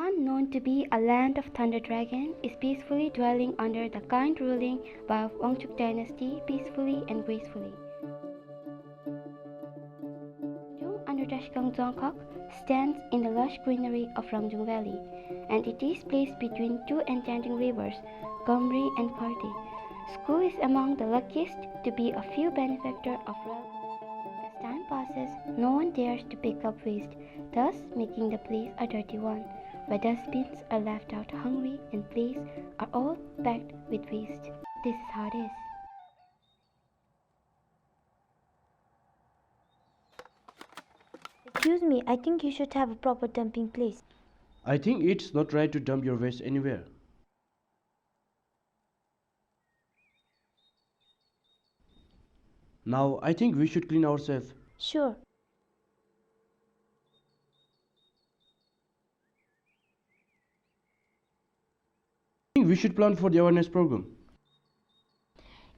Bhutan, known to be a land of thunder dragon, is peacefully dwelling under the kind ruling by Rangjung dynasty peacefully and gracefully. Rangjung under Rangjung stands in the lush greenery of Rangjung Valley, and it is placed between two enchanting rivers, Gomri and Karti. School is among the luckiest to be a few benefactor of wealth. As time passes, no one dares to pick up waste, thus making the place a dirty one, where dustbins are left out hungry and places are all packed with waste. This is how it is. Excuse me, I think you should have a proper dumping place. I think it's not right to dump your waste anywhere. Now, I think we should clean ourselves. Sure. I think we should plan for the awareness program.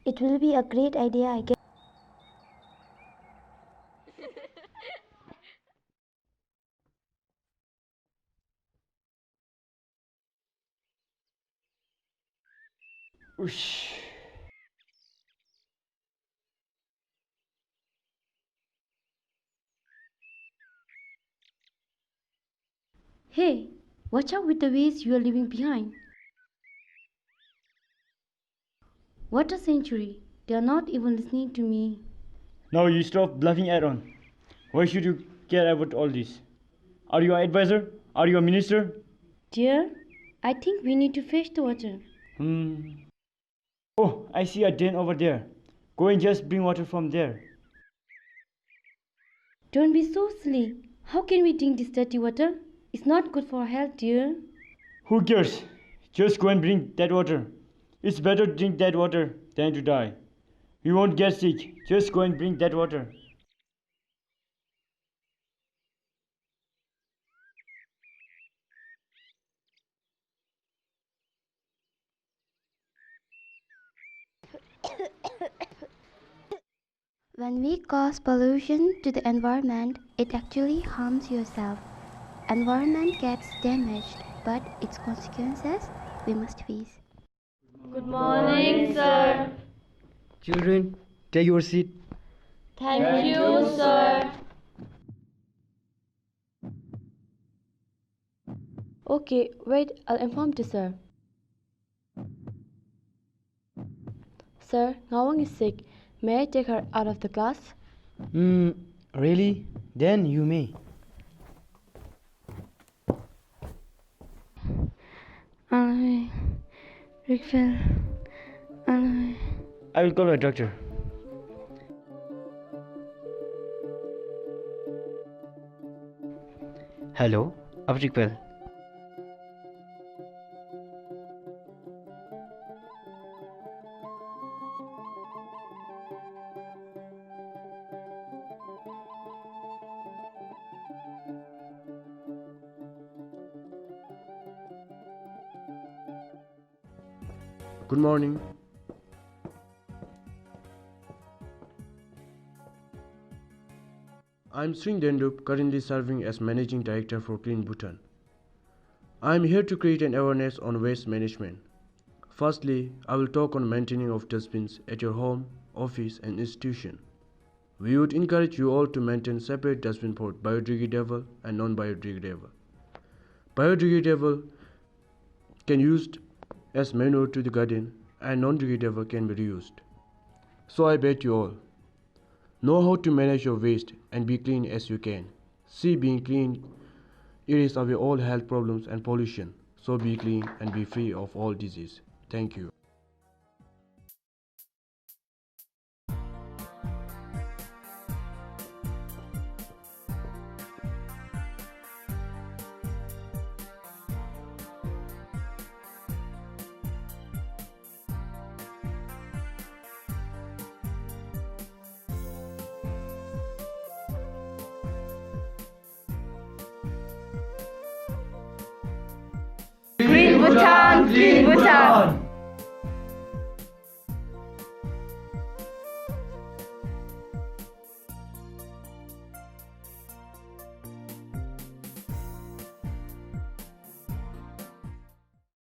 It will be a great idea, I guess. Whoosh. Hey, watch out with the waste you are leaving behind. What a century. They are not even listening to me. Now you stop bluffing, Aaron. Why should you care about all this? Are you an advisor? Are you a minister? Dear, I think we need to fetch the water. Oh, I see a drain over there. Go and just bring water from there. Don't be so silly. How can we drink this dirty water? It's not good for our health, dear. Who cares? Just go and bring that water. It's better to drink that water than to die. You won't get sick. Just go and bring that water. When we cause pollution to the environment, it actually harms yourself. Environment gets damaged, but its consequences we must face. Good morning, sir. Children, take your seat. Thank you, sir. Okay, wait, I'll inform you, sir. Sir, Ngawang is sick. May I take her out of the class? Really? Then you may. I will call a doctor. Hello, Abrikwell. Good morning. I'm Sring Dendup, currently serving as Managing Director for Clean Bhutan. I'm here to create an awareness on waste management. Firstly, I will talk on maintaining of dustbins at your home, office and institution. We would encourage you all to maintain separate dustbin for biodegradable and non-biodegradable. Biodegradable can be used as manure to the garden and non-degradable can be reused. So I bet you all know how to manage your waste and be clean as you can. See, being clean erases away all health problems and pollution. So be clean and be free of all disease. Thank you. Green Bhutan, Green Bhutan.